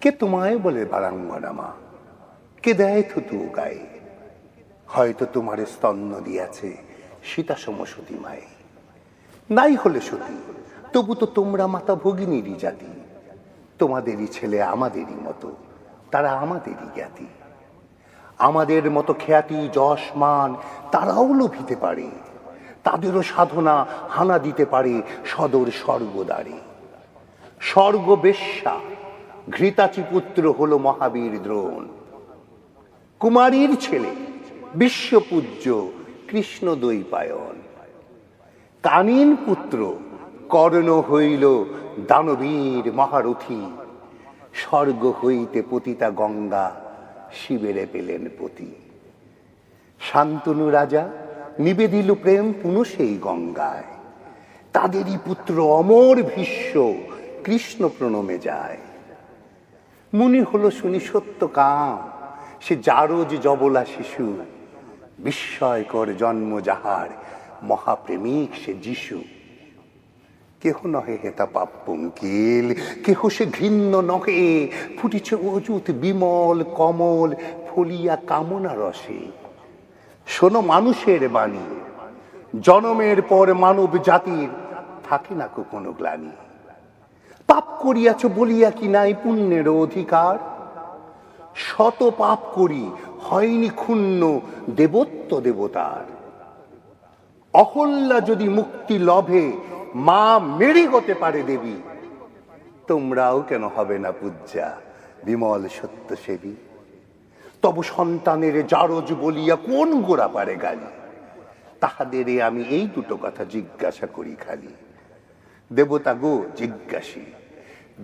কে তোমায় বলে বারাঙ্গনা মা, কে দেয় থুতু গায়ে? হয়তো তোমার স্তন্য দিয়াছে সীতা সমসতী মায়ে। নাই হলে সতী, তবু তো তোমরা মাতা ভগিনীরই জাতি। তোমাদেরই ছেলে আমাদেরই মতো, তারা আমাদেরই জ্ঞাতি। আমাদের মতো খ্যাতি যশ মান তারাও লোভিতে পারে, তাদেরও সাধনা হানা দিতে পারে সদর স্বর্গদ্বারে। স্বর্গ বেশ্যা ঘৃতাচি পুত্র হলো মহাবীর দ্রোণ। কুমারীর ছেলে বিশ্বপূজ্য কৃষ্ণ দ্বৈপায়ন। কানীন পুত্র কর্ণ হইল দানবীর মহারথী। স্বর্গ হইতে পতিতা গঙ্গা শিবেরে পেলেন পতি। শান্তনু রাজা নিবেদিল প্রেম পুনঃ সেই গঙ্গায়। তাদেরই পুত্র অমর ভীষ্ম কৃষ্ণ প্রণমে যায়। মুনি হলো শুনি সত্য কাম, সে জারজ জবলা শিশু। বিস্ময়কর জন্ম যাহার, মহাপ্রেমিক সে যিশু। কেহ নহে হেতা পাপ পঙ্কিল, কেহ সে ঘৃণ্য নহে। ফুটিছে অযুত বিমল কমল, ফলিয়া কামনা রসে। শোনো মানুষের বাণী, জনমের পর মানব জাতির থাকে না কোনো গ্লানি। পাপ করিয়াছ বলিয়া কি নাই পুণ্যের অধিকার? শত পাপ করি হয়নি ক্ষুণ্ণ দেবত্ব দেবতার। অহল্যা যদি মুক্তি লভে মা মেরি হতে পারে দেবী। তোমরাও কেন হবে না পূজ্যা বিমল সত্য সেবী? তব সন্তানের জারজ বলিয়া কোন গোড়া পারে গালি? তাহাদের আমি এই দুটো কথা জিজ্ঞাসা করি খালি। দেবতা গো জিজ্ঞাসী,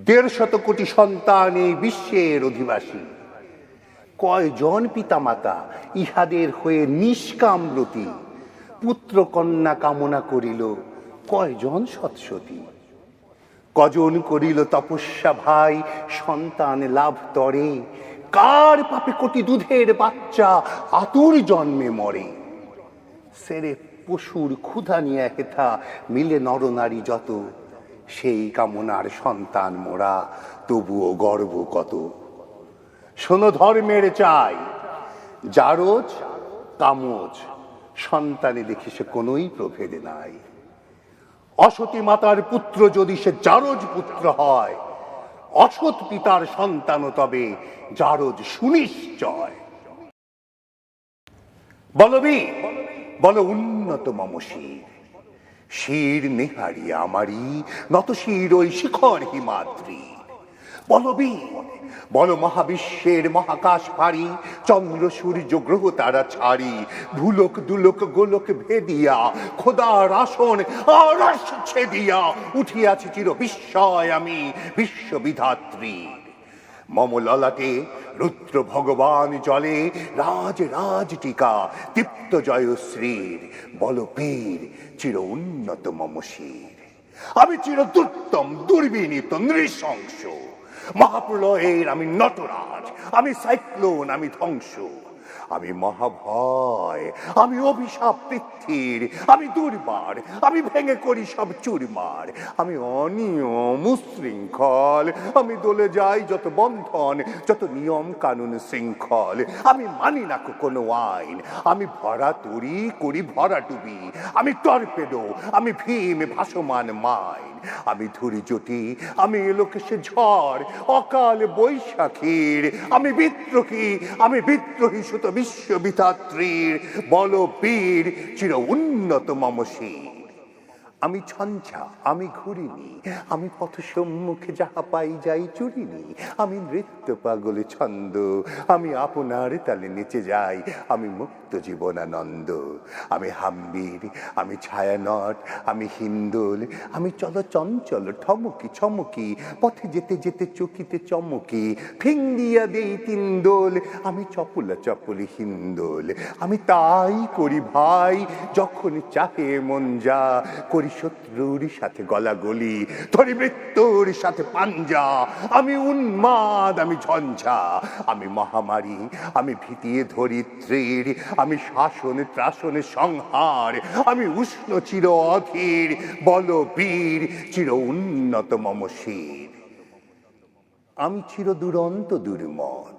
১৫০ কোটি সন্তান এই বিশ্বের অধিবাসী। কয়জন পিতা মাতা ইহাদের হয়ে নিষ্কামব্রতী? পুত্র কন্যা কামনা করিল কয়জন সৎসতী? কজন করিল তপস্যা ভাই সন্তান লাভ তরে? কার পাপে কোটি দুধের বাচ্চা আতুর জন্মে মরে? সেরে পশুর ক্ষুধা নিয়ে হেথা মিলে নরনারী যত। সেই কামনার সন্তান মোরা, তবুও গর্ব কত। শোনো ধর্মের চাই, জারজ কামজ সন্তানে দেখি সে কোনোই প্রভেদ নাই। অসতী মাতার পুত্র যদি সে জারজ পুত্র হয়, অসৎ পিতার সন্তান তবে জারজ সুনিশ্চয়। বলবি বল উন্নত মম শির, শির নেহারি আমারি নত শির ওই শিখর হিমাদ্রি। বলবি বল মহাবিশ্বের মহাকাশ পারি, চন্দ্র সূর্য গ্রহ তারা ছাড়ি। ভুলোক দুলোক গোলক ভেদিয়া খোদার আসন আরশ ছেদিয়া উঠিয়াছি চির বিস্ময় আমি বিশ্ববিধাত্রী। মম ললাটে রুদ্র ভগবান জলে রাজ রাজ টিকা দীপ্ত জয়শ্রীর। বল বীর চির উন্নত মম শির। আমি চির দুর্তম দুর্বিনীত নৃশংস। মহাপ্রলয়ের আমি নটরাজ, আমি সাইক্লোন, আমি ধ্বংস। আমি মহাভয়, আমি অভিশাপ পৃথ্বীর। আমি দুর্বার, আমি ভেঙে করি সব চুরমার। আমি অনিয়ম উশৃঙ্খল, আমি দলে যাই যত বন্ধন, যত নিয়ম কানুন শৃঙ্খল। আমি মানি না কোনো আইন, আমি ভরা তরি করি ভরা ডুবি। আমি টর্পেডো, আমি ভীম ভাসমান মাইন। আমি ধুরি জটি, আমি এলোকেশে ঝড় অকাল বৈশাখীর। আমি বিদ্রোহী, আমি বিদ্রোহী সুত বিশ্ববিধাত্রীর। বল বীর চির উন্নত মম শির। আমি ছঞ্ছা, আমি ঘুরিনি, আমি পথ সম্মুখে যাহা পাই যাই চুরিনি। আমি নৃত্য পাগল ছন্দ, আমি আপনার তালে নেচে যাই। আমি মুক্ত জীবনানন্দ। আমি হাম্বির, আমি ছায়ানট, আমি হিন্দোল। আমি চল চঞ্চল ঠমকি ছমকি, পথে যেতে যেতে চকিতে চমকি। ফিঙ্গিয়া দেই তিনদোল, আমি চপলা চপলি হিন্দোল। আমি তাই করি ভাই যখন চাহে মন যা। করি শত্রুর সাথে গলাগলি, ধরি মৃত্যুর সাথে পাঞ্জা। আমি উন্মাদ, আমি ঝঞ্ঝা, আমি মহামারী, আমি ভীতিয়ে ধরিত্রীর। আমি শাসন ত্রাসনে সংহার, আমি উষ্ণ চির অধীর। বল বীর চির উন্নত মম শির। আমি চির দুরন্ত দুর্মদ,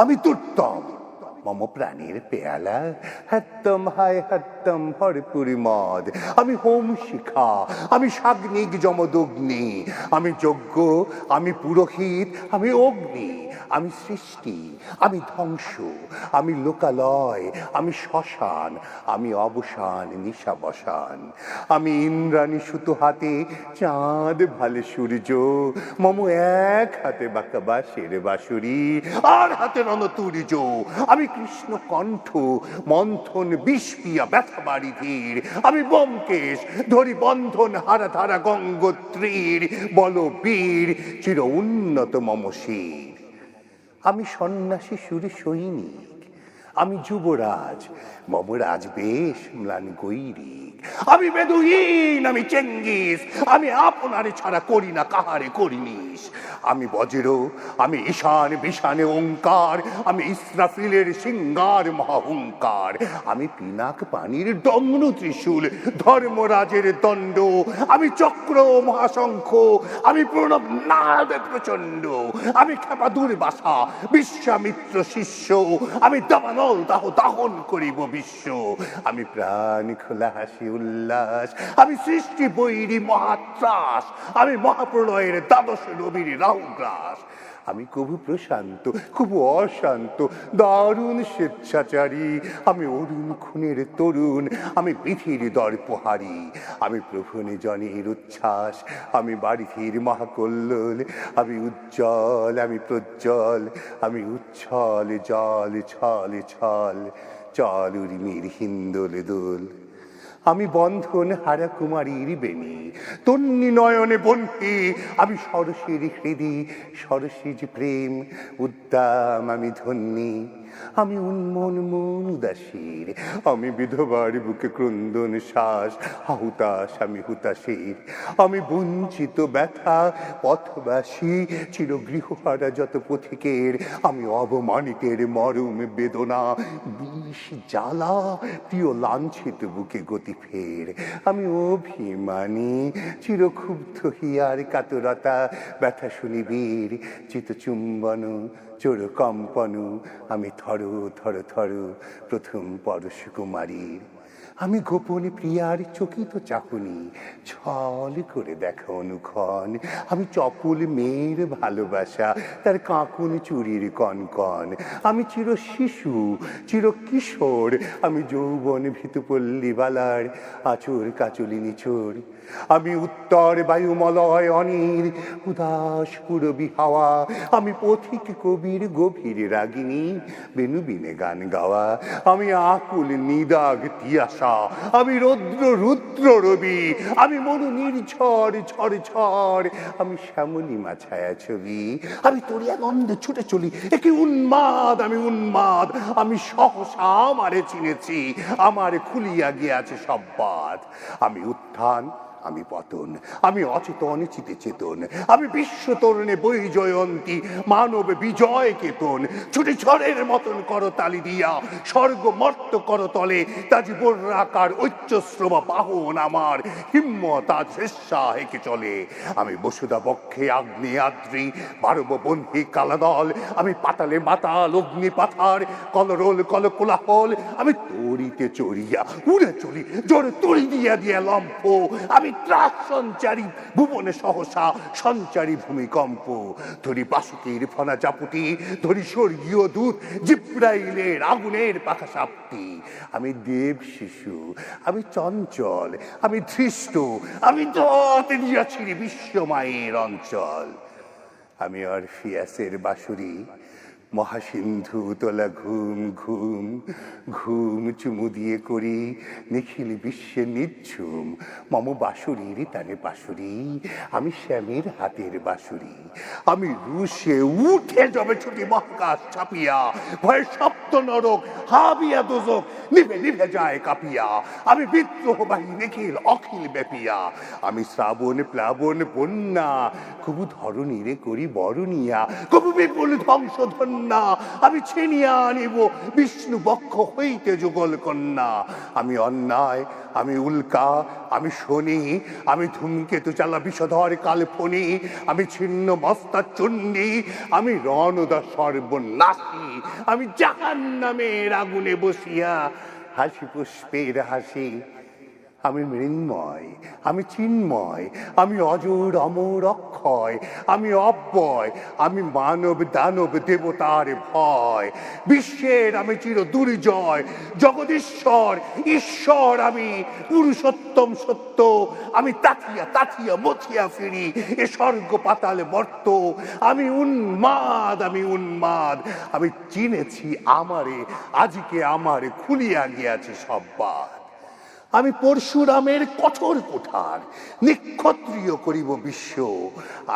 আমি দুর্তম মম প্রাণের পেয়ালা, হত্যম হায় হত্যম ভরপুর মদ। আমি হোম শিখা, আমি সাগ্নিক যমদগ্নি, আমি যজ্ঞ, আমি পুরোহিত, আমি অগ্নি, আমি সৃষ্টি, আমি ধ্বংস, আমি লোকালয়, আমি শ্মশান, আমি অবসান নিশাবসান। আমি ইন্দ্রাণী সুতো হাতে, চাঁদ ভালে সূর্য, মম এক হাতে বাঁকা বাঁশের বাঁশুরি, আর হাতে রণতুর্য। আমি কৃষ্ণ কণ্ঠ, মন্থন বিষ পিয়া ব্যথা বাড়ি ধীর, আমি ব্যোমকেশ, ধরি বন্ধন হারা ধারা গঙ্গোত্রীর, বল বীর চির উন্নত মম শির। আমি সন্ন্যাসী সুরে সৈনিক, আমি যুবরাজ, মম রাজবেশ ম্লান গৈরিক। আমি বেদুইন, আমি চেঙ্গিস, আমি আপনারে ছাড়া করি না কাহারে করিনিস। আমি বজ্র, আমি ঈশান বিশানে ওঙ্কার, আমি ইসরাফিলের সিঙ্গার মহাহুঙ্কার। আমি পিনাক পানির ডমরু ত্রিশূল, ধর্মরাজের দণ্ড, আমি চক্র মহাশঙ্খ, আমি প্রণব নাদ প্রচণ্ড। আমি ক্ষেপা দুর্বাসা, বিশ্বামিত্র শিষ্য, আমি দাবানল দাহ দাহন করিব বিশ্ব। আমি প্রাণ খোলা হাসি উল্লাস, আমি সৃষ্টি বৈরী মহাত্রাস, আমি মহাপ্রলয়ের দ্বাদশ রবির রাহুগ্রাস। আমি কবু প্রশান্ত, খুব অশান্ত, দারুণ স্বেচ্ছাচারী, আমি অরুণ খুনের তরুণ, আমি পৃথির দর্পহারী। আমি প্রভুনি জনের উচ্ছ্বাস, আমি বারিধির মহাকল্লোল, আমি উজ্জ্বল, আমি প্রজ্জ্বল, আমি উচ্ছল জল ছল ছল, চল উর্মির হিন্দোল দোল। আমি বন্ধন হারা কুমারীর বেণী, তন্নি নয়নে বন্ধি, আমি সরসের হৃদি সরসিজ প্রেম উদ্দাম, আমি ধন্যী। আমি উন্মন মন উদাসীর, আমি বিধবার বুকে ক্রন্দন শ্বাস, হুতাশ আমি হুতাশীর। আমি বঞ্চিত ব্যথা পথবাসী, চির গৃহহারা যত পথিকের, আমি অবমানিতের মরম বেদনা, বিষ জ্বালা প্রিয় লাঞ্ছিত বুকে গতি ফের। আমি অভিমানী, চিরক্ষুব্ধ হিয়ার কাতরতা, ব্যথা শুনিবীর চিতচুম্বন চোর কম্পন। আমি থর থর থর প্রথম পরশ কুমারীর। আমি গোপনে প্রিয়ার চকিত চাহনি, ছল করে দেখা অনুক্ষণ। আমি চপল মেয়ের ভালোবাসা, তার কাঁকুন চুরির কনকন। আমি চির শিশু, চির কিশোর, আমি যৌবন ভীতুপল্লী বালার আচর কাচলি নিচোর। আমি উত্তর বায়ুমলয় অনির উদাস পুরবী হাওয়া, আমি পথিক কবির গভীর রাগিনী, বেনু বিনে গান গাওয়া। আমি আকুল নিদাগ তিয়াসা, আমি রৌদ্র রুদ্র রবি, আমি মরু নির্ঝর ঝড় ঝড়, আমি শ্যামলিমা ছায়া ছবি। আমি তরিয়ানন্দে ছুটে চলি, একে উন্মাদ, আমি উন্মাদ, আমি সহসা আমারে চিনেছি, আমার খুলিয়া গিয়াছে সব বাদ। আমি উত্থান, আমি পতন, আমি অচেতন চিতে চেতন, আমি বিশ্ব তরুণে বই জয়ন্তী মানব বিজয় কেতন। ছুটি ঝড়ের মতন করতালি দিয়া স্বর্গ মর্ত করতলে, তাজি বর্ণাকার ঐচ্যশ্রবা বাহন আমার, হিম্মত আজ শেষা হেঁকে চলে। আমি বসুধা বক্ষে আগ্নে আদ্রি বারব বন্ধি কালাদল, আমি পাতালে মাতাল অগ্নি পাথার কলরোল কল কোলাহল। আমি তরিতে চড়িয়া উড়ে চলি জোরে তরি দিয়া দিয়া লম্ফ, আমি ত্রাস সঞ্চারী ভুবনে সহসা সঞ্চারী ভূমিকম্প। ধরি বাসুকের ফনা চাপুটি, ধরি স্বর্গীয় দূত জিব্রাইলের আগুনের পাখা সাপটি। আমি দেব শিশু, আমি চঞ্চল, আমি ধৃষ্ট, আমি দত দিয়াছি বিশ্বমায়ের অঞ্চল। আমি অরফিয়াসের বাঁশুরি, মহাসিন্ধু তোলা ঘুম ঘুম ঘুম চুমু দিয়ে করি নিখিল বিশ্বে নিঝুম। মম বাঁশুরির তানে বাঁশুরি, আমি শ্যামের হাতের বাঁশুরি। আমি রুশে উঠে যাবে ছুটি মহাকাশ ছাপিয়া, ভয়ে সপ্ত নরক হাবিয়া দোজক নিভে নিভে যায় কাঁপিয়া। আমি বিদ্রোহবাহী নিখিল অখিল ব্যাপিয়া, আমি শ্রাবণ প্লাবন বন্যা, কবু ধরণীরে করি বরণিয়া, কবু বিপুল ধ্বংস ধন্য কন্যা, আমি ছিনিয়া আনিব বিষ্ণু বক্ষ হইতে যুগল কন্যা। আমি অন্যায়, আমি উল্কা, আমি শনি, আমি ধূমকেতু চালা বিষধর কালফনি, আমি ছিন্ন মস্তা চণ্ডী, আমি রণদা সর্বনাশী, আমি জাহান্নামের আগুনে বসিয়া হাসি পুষ্পের হাসি। আমি মৃন্ময়, আমি চিন্ময়, আমি অজর অমর অক্ষয়, আমি অব্যয়, আমি মানব দানব দেবতার ভয়, বিশ্বের আমি চির দুর্জয়, জগদীশ্বর ঈশ্বর আমি, পুরুষোত্তম সত্য, আমি তাথিয়া তাথিয়া মথিয়া ফিরি এ স্বর্গ পাতালে মর্ত। আমি উন্মাদ, আমি উন্মাদ, আমি চিনেছি আমারে, আজকে আমারে খুলিয়া গিয়াছে সব বাদ। আমি পরশুরামের কঠোর কোঠার, নিক্ষত্রিয় করিব বিশ্ব,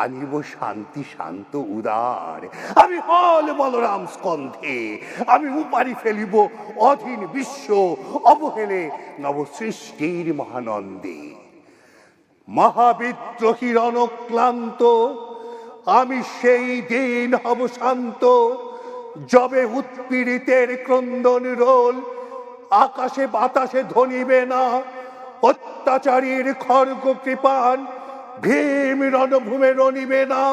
আনিব শান্তি শান্ত উদার। আমি হল বলরাম স্কন্ধে, আমি উপারি ফেলিব অধীন বিশ্ব, অবহেলে নবসৃষ্টির মহানন্দে। মহাবিদ্রোহীর অনক্লান্ত, আমি সেই দিন হব শান্ত, যবে উৎপীড়িতের ক্রন্দন রোল আকাশে বাতাসে ধ্বনিবে না। অত্যাচারীর খড়গ কৃপান ভীম রণভূমে রণিবে না।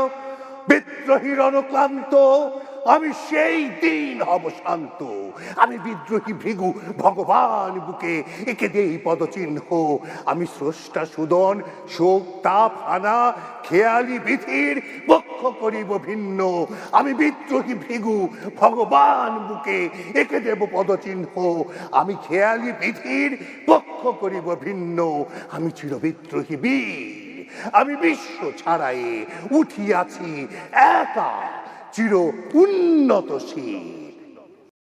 বিদ্রোহী রণক্লান্ত, আমি সেই দিন হব শান্ত। আমি বিদ্রোহী ভৃগু ভগবান বুকে একে দেই পদচিহ্ন। আমি স্রষ্টা সুদন শোক তাপ হানা খেয়ালি বিধির পক্ষ করিব ভিন্ন। আমি বিদ্রোহী ভৃগু ভগবান বুকে একে দেব পদচিহ্ন। আমি খেয়ালি বিধির পক্ষ করিব ভিন্ন। আমি চির বিদ্রোহী বীর, আমি বিশ্ব ছাড়াই উঠিয়াছি একা চির উন্নতশীল।